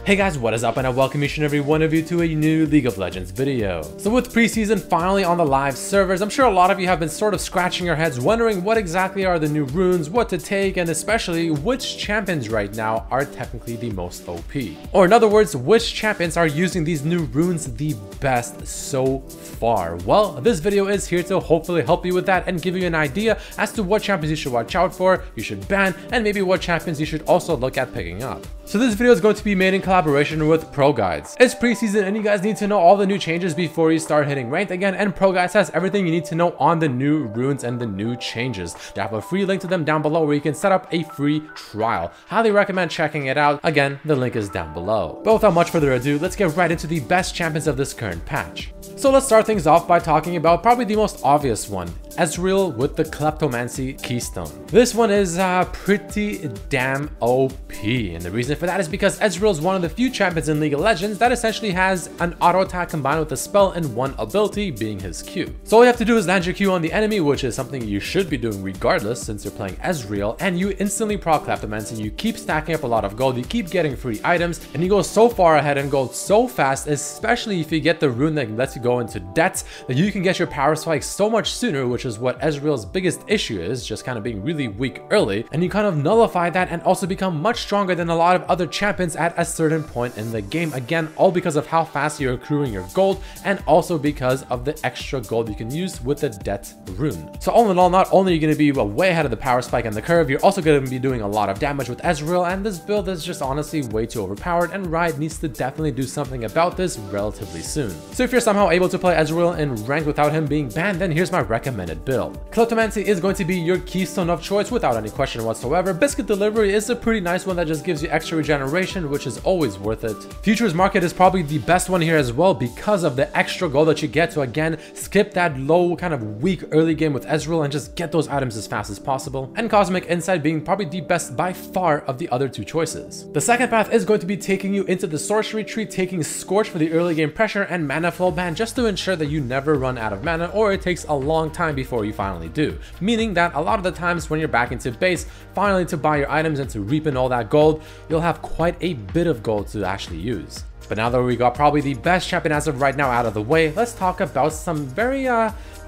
Hey guys, what is up, and I welcome each and every one of you to a new League of Legends video. So with preseason finally on the live servers, I'm sure a lot of you have been sort of scratching your heads wondering what exactly are the new runes, what to take, and especially which champions right now are technically the most OP. Or in other words, which champions are using these new runes the best so far. Well, this video is here to hopefully help you with that and give you an idea as to what champions you should watch out for, you should ban, and maybe what champions you should also look at picking up. So this video is going to be made in collaboration with Pro Guides. It's preseason and you guys need to know all the new changes before you start hitting ranked again, and Pro Guides has everything you need to know on the new runes and the new changes. They have a free link to them down below where you can set up a free trial. Highly recommend checking it out. Again, the link is down below. But without much further ado, let's get right into the best champions of this current patch. So let's start things off by talking about probably the most obvious one, Ezreal with the Kleptomancy Keystone. This one is pretty damn OP, and the reason for that is because Ezreal is one of the few champions in League of Legends that essentially has an auto attack combined with a spell and one ability being his Q. So all you have to do is land your Q on the enemy, which is something you should be doing regardless since you're playing Ezreal, and you instantly proc Kleptomancy, you keep stacking up a lot of gold, you keep getting free items, and you go so far ahead in gold so fast, especially if you get the rune that lets you go into debts, that you can get your power spike so much sooner, which is what Ezreal's biggest issue is, just kind of being really weak early, and you kind of nullify that and also become much stronger than a lot of other champions at a certain point in the game. Again, all because of how fast you're accruing your gold and also because of the extra gold you can use with the debt rune. So all in all, not only are you going to be way ahead of the power spike and the curve, you're also going to be doing a lot of damage with Ezreal, and this build is just honestly way too overpowered, and Riot needs to definitely do something about this relatively soon. So if you're somehow able to play Ezreal in ranked without him being banned, then here's my recommended build. Kleptomancy is going to be your keystone of choice without any question whatsoever. Biscuit Delivery is a pretty nice one that just gives you extra regeneration, which is always worth it. Futures Market is probably the best one here as well because of the extra gold that you get to, again, skip that low kind of weak early game with Ezreal and just get those items as fast as possible. And Cosmic Insight being probably the best by far of the other two choices. The second path is going to be taking you into the sorcery tree, taking Scorch for the early game pressure and mana flow ban just to ensure that you never run out of mana, or it takes a long time before you finally do. Meaning that a lot of the times when you're back into base, finally to buy your items and to reap in all that gold, you'll have quite a bit of gold to actually use. But now that we got probably the best champion as of right now out of the way, let's talk about some very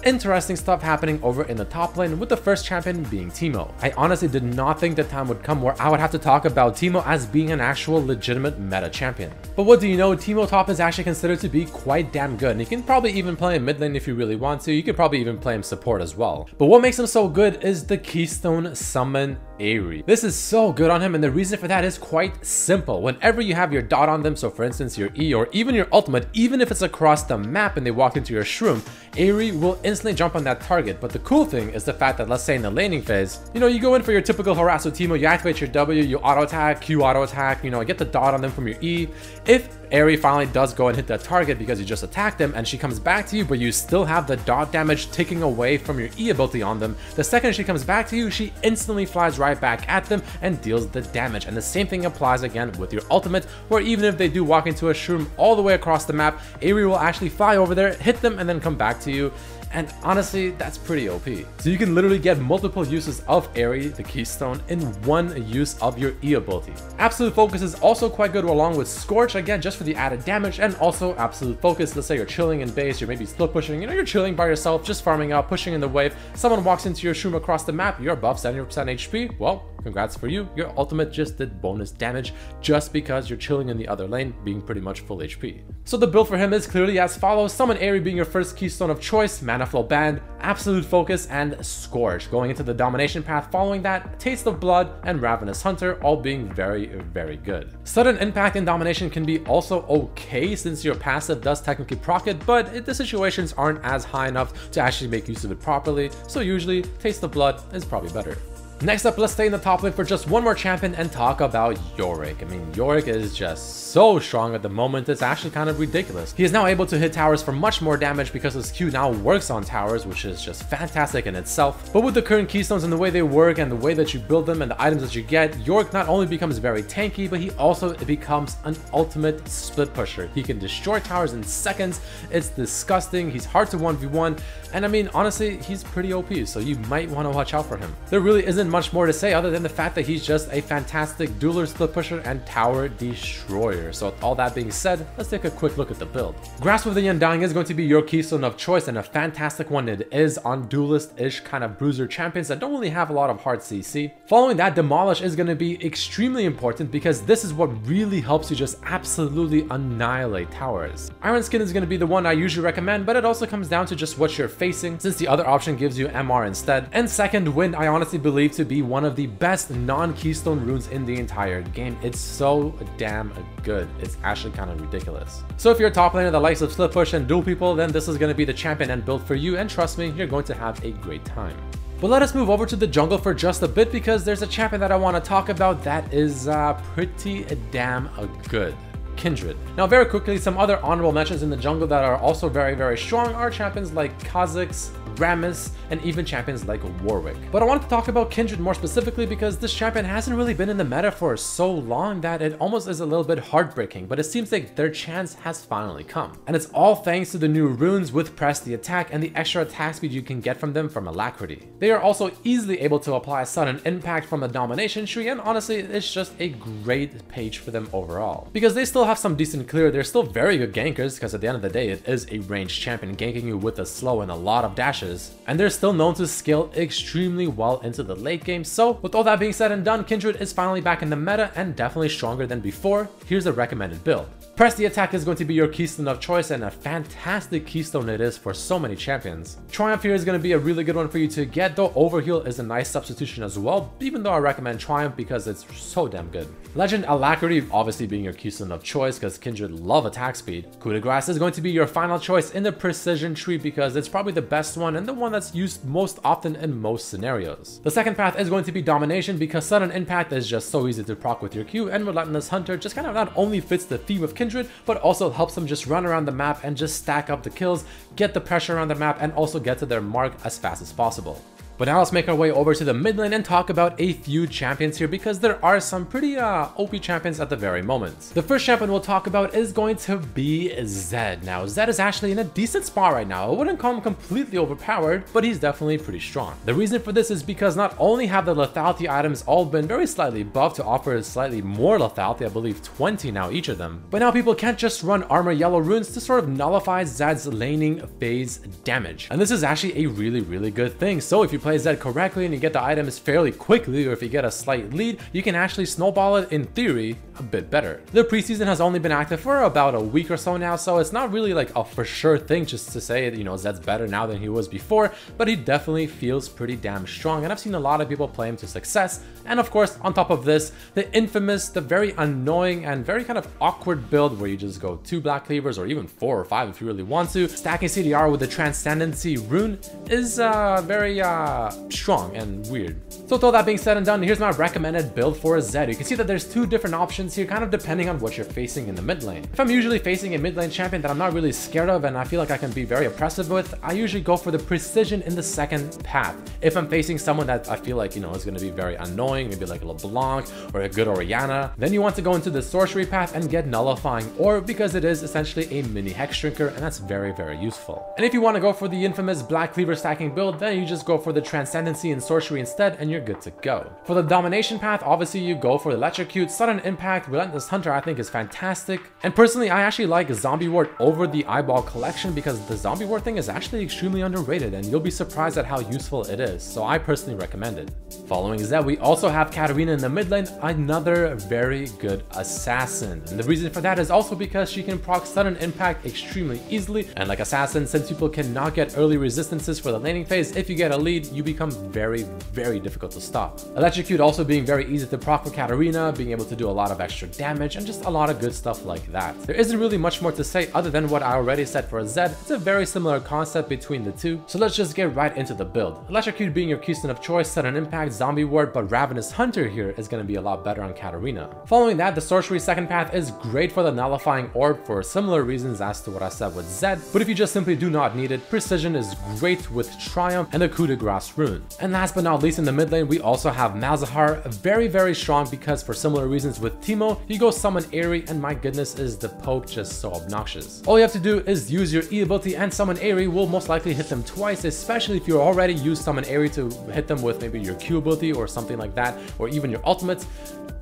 interesting stuff happening over in the top lane, with the first champion being TEEMO. I honestly did not think the time would come where I would have to talk about TEEMO as being an actual legitimate meta champion. But what do you know, TEEMO top is actually considered to be quite damn good, and you can probably even play him mid lane if you really want to. You could probably even play him support as well. But what makes him so good is the Keystone Summon Aerie. This is so good on him, and the reason for that is quite simple. Whenever you have your dot on them, so for instance your E or even your ultimate, even if it's across the map and they walk into your shroom, Aerie will instantly jump on that target. But the cool thing is the fact that, let's say in the laning phase, you go in for your typical harass with TEEMO, you activate your W, you auto attack, Q auto attack, get the dot on them from your E. If Aerie finally does go and hit that target because you just attacked them and she comes back to you, but you still have the dot damage taking away from your E ability on them, the second she comes back to you, she instantly flies right back at them and deals the damage. And the same thing applies again with your ultimate, where even if they do walk into a shroom all the way across the map, Aerie will actually fly over there, hit them, and then come back to you. And honestly, that's pretty OP. So you can literally get multiple uses of Aerie, the Keystone, in one use of your E ability. Absolute Focus is also quite good along with Scorch, again, just for the added damage, and also Absolute Focus. Let's say you're chilling in base, you're maybe split pushing, you're chilling by yourself, just farming out, pushing in the wave. Someone walks into your shroom across the map, you're above 70% HP. Well, congrats for you. Your ultimate just did bonus damage just because you're chilling in the other lane, being pretty much full HP. So the build for him is clearly as follows: Summon Aerie being your first keystone of choice, mana flow band, Absolute Focus, and Scorch. Going into the domination path following that, Taste of Blood and Ravenous Hunter, all being very, very good. Sudden impact in domination can be also okay since your passive does technically proc it, but the situations aren't as high enough to actually make use of it properly, so usually Taste of Blood is probably better. Next up, let's stay in the top lane for just one more champion and talk about Yorick. I mean, Yorick is just so strong at the moment, it's actually kind of ridiculous. He is now able to hit towers for much more damage because his Q now works on towers, which is just fantastic in itself. But with the current keystones and the way they work and the way that you build them and the items that you get, Yorick not only becomes very tanky, but he also becomes an ultimate split pusher. He can destroy towers in seconds. It's disgusting. He's hard to 1v1. And I mean, honestly, he's pretty OP, so you might want to watch out for him. There really isn't much more to say other than the fact that he's just a fantastic dueler, split pusher, and tower destroyer. So with all that being said, let's take a quick look at the build. Grasp of the Undying is going to be your keystone of choice, and a fantastic one it is on duelist-ish kind of bruiser champions that don't really have a lot of hard CC. Following that, Demolish is going to be extremely important because this is what really helps you just absolutely annihilate towers. Iron Skin is going to be the one I usually recommend, but it also comes down to just what you're facing, since the other option gives you MR instead. And Second Wind I honestly believe to be one of the best non-keystone runes in the entire game. It's so damn good. It's actually kind of ridiculous. So if you're a top laner that likes to split push and duel people, then this is going to be the champion and build for you, and trust me, you're going to have a great time. But let us move over to the jungle for just a bit because there's a champion that I want to talk about that is pretty damn good. Kindred. Now very quickly, some other honorable mentions in the jungle that are also very strong are champions like Kha'Zix, Rammus, and even champions like Warwick. But I wanted to talk about Kindred more specifically because this champion hasn't really been in the meta for so long that it almost is a little bit heartbreaking, but it seems like their chance has finally come. And it's all thanks to the new runes with Press the Attack and the extra attack speed you can get from them from Alacrity. They are also easily able to apply sudden impact from the domination tree, and honestly, it's just a great page for them overall. Because they still have some decent clear, they're still very good gankers because at the end of the day, it is a ranged champion ganking you with a slow and a lot of dashes. And they're still known to scale extremely well into the late game. So with all that being said and done, Kindred is finally back in the meta and definitely stronger than before. Here's a recommended build. Press the Attack is going to be your keystone of choice, and a fantastic keystone it is for so many champions. Triumph here is going to be a really good one for you to get, though Overheal is a nice substitution as well, even though I recommend Triumph because it's so damn good. Legend Alacrity obviously being your keystone of choice because Kindred love attack speed. Coup de Grace is going to be your final choice in the precision tree because it's probably the best one and the one that's used most often in most scenarios. The second path is going to be Domination because sudden impact is just so easy to proc with your Q, and Relentless Hunter just kind of not only fits the theme of Kindred, but also helps them just run around the map and just stack up the kills, get the pressure around the map, and also get to their mark as fast as possible. But now let's make our way over to the mid lane and talk about a few champions here because there are some pretty OP champions at the very moment. The first champion we'll talk about is going to be Zed. Now Zed is actually in a decent spot right now. I wouldn't call him completely overpowered, but he's definitely pretty strong. The reason for this is because not only have the lethality items all been very slightly buffed to offer slightly more lethality, I believe 20 now each of them, but now people can't just run armor yellow runes to sort of nullify Zed's laning phase damage. And this is actually a really good thing. So if you play Zed correctly and you get the items fairly quickly, or if you get a slight lead, you can actually snowball it in theory a bit better. The preseason has only been active for about a week or so now, so it's not really like a for sure thing just to say, you know, Zed's better now than he was before, but he definitely feels pretty damn strong, and I've seen a lot of people play him to success. And of course, on top of this, the infamous, the very annoying and very kind of awkward build where you just go 2 Black Cleavers or even 4 or 5 if you really want to, stacking CDR with the Transcendency rune is very strong and weird. So with all that being said and done, here's my recommended build for Zed. You can see that there's 2 different options here, kind of depending on what you're facing in the mid lane. If I'm usually facing a mid lane champion that I'm not really scared of and I feel like I can be very oppressive with, I usually go for the precision in the second path. If I'm facing someone that I feel like, you know, is going to be very annoying, maybe like a LeBlanc or a good Orianna, then you want to go into the sorcery path and get nullifying orb because it is essentially a mini hex drinker, and that's very useful. And if you want to go for the infamous Black Cleaver stacking build, then you just go for the Transcendency and sorcery instead and you're good to go. For the domination path, obviously you go for Electrocute, Sudden Impact, Relentless Hunter I think is fantastic. And personally, I actually like Zombie Ward over the Eyeball Collection because the Zombie Ward thing is actually extremely underrated and you'll be surprised at how useful it is, so I personally recommend it. Following Zed, we also have Katarina in the mid lane, another very good assassin. And the reason for that is also because she can proc Sudden Impact extremely easily, and like Assassin, since people cannot get early resistances for the laning phase, if you get a lead, you become very difficult to stop. Electrocute also being very easy to proc for Katarina, being able to do a lot of extra damage, and just a lot of good stuff like that. There isn't really much more to say other than what I already said for Zed. It's a very similar concept between the two, so let's just get right into the build. Electrocute being your keystone of choice, Sudden Impact, Zombie Ward, but Ravenous Hunter here is going to be a lot better on Katarina. Following that, the Sorcery second path is great for the nullifying orb for similar reasons as to what I said with Zed, but if you just simply do not need it, Precision is great with Triumph, and the Coup de Grace cost rune. And last but not least, in the mid lane, we also have Malzahar, very strong because for similar reasons with TEEMO, you go summon Aerie, and my goodness, is the poke just so obnoxious. All you have to do is use your E ability and summon Aerie will most likely hit them twice, especially if you already use summon Aerie to hit them with maybe your Q ability or something like that, or even your ultimates.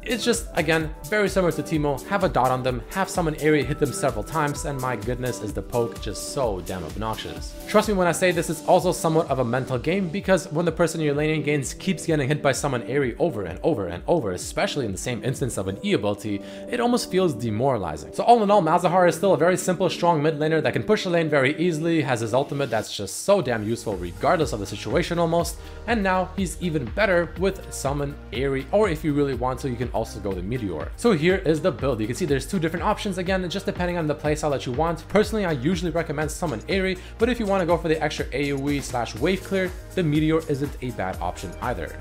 It's just, again, very similar to TEEMO. Have a dot on them, have summon Aerie hit them several times, and my goodness, is the poke just so damn obnoxious. Trust me when I say this is also somewhat of a mental game, because when the person you're laning against keeps getting hit by summon Aerie over and over, especially in the same instance of an E ability, it almost feels demoralizing. So all in all, Malzahar is still a very simple, strong mid laner that can push the lane very easily, has his ultimate that's just so damn useful regardless of the situation almost, and now he's even better with summon Aerie, or if you really want to, you can also go the Meteor. So here is the build. You can see there's two different options, again, just depending on the playstyle that you want. Personally, I usually recommend summon Aerie, but if you want to go for the extra AoE / wave clear, the Meteor isn't a bad option either.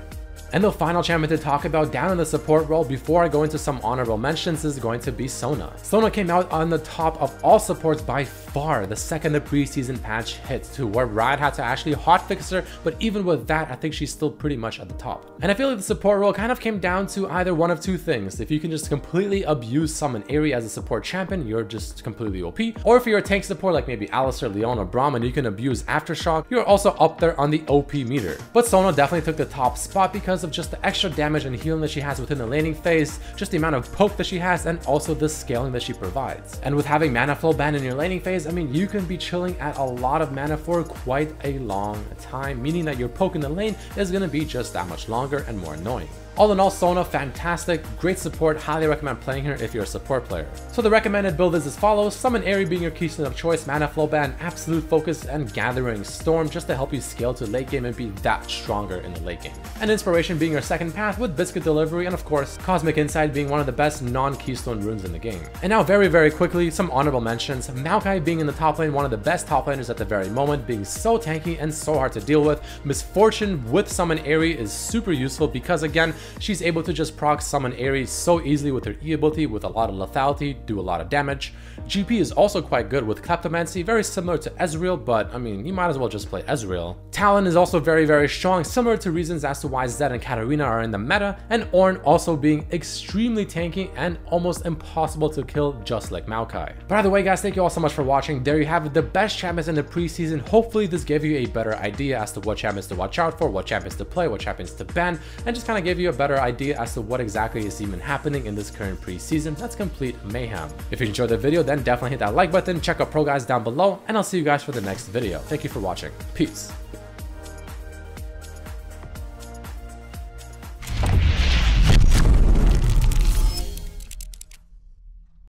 And the final champion to talk about down in the support role before I go into some honorable mentions is going to be Sona. Sona came out on the top of all supports by far the second the preseason patch hit, to where Riot had to actually hotfix her, but even with that, I think she's still pretty much at the top. And I feel like the support role kind of came down to either one of two things. If you can just completely abuse summon Aerie as a support champion, you're just completely OP. Or if you're a tank support like maybe Alistar, Leon, or Braum, and you can abuse Aftershock, you're also up there on the OP meter. But Sona definitely took the top spot because of just the extra damage and healing that she has within the laning phase, just the amount of poke that she has, and also the scaling that she provides. And with having mana flow banned in your laning phase, I mean, you can be chilling at a lot of mana for quite a long time, meaning that your poke in the lane is going to be just that much longer and more annoying. All in all, Sona, fantastic, great support, highly recommend playing her if you're a support player. So the recommended build is as follows: summon Aerie being your keystone of choice, mana flow ban, absolute focus, and gathering storm just to help you scale to late game and be that stronger in the late game. And inspiration being your second path with biscuit delivery, and of course, cosmic insight being one of the best non-keystone runes in the game. And now very quickly, some honorable mentions. Maokai being in the top lane, one of the best top laners at the very moment, being so tanky and so hard to deal with. Misfortune with summon Aerie is super useful because again, she's able to just proc summon Aerie so easily with her E ability with a lot of lethality, do a lot of damage. GP is also quite good with Kleptomancy, very similar to Ezreal, but I mean, you might as well just play Ezreal. Talon is also very strong, similar to reasons as to why Zed and Katarina are in the meta, and Ornn also being extremely tanky and almost impossible to kill just like Maokai. But either way guys, thank you all so much for watching. There you have it, the best champions in the preseason. Hopefully this gave you a better idea as to what champions to watch out for, what champions to play, what champions to ban, and just kind of give you a better idea as to what exactly is even happening in this current preseason. That's complete mayhem. If you enjoyed the video, then definitely hit that like button, check out Pro Guys down below, and I'll see you guys for the next video. Thank you for watching. Peace.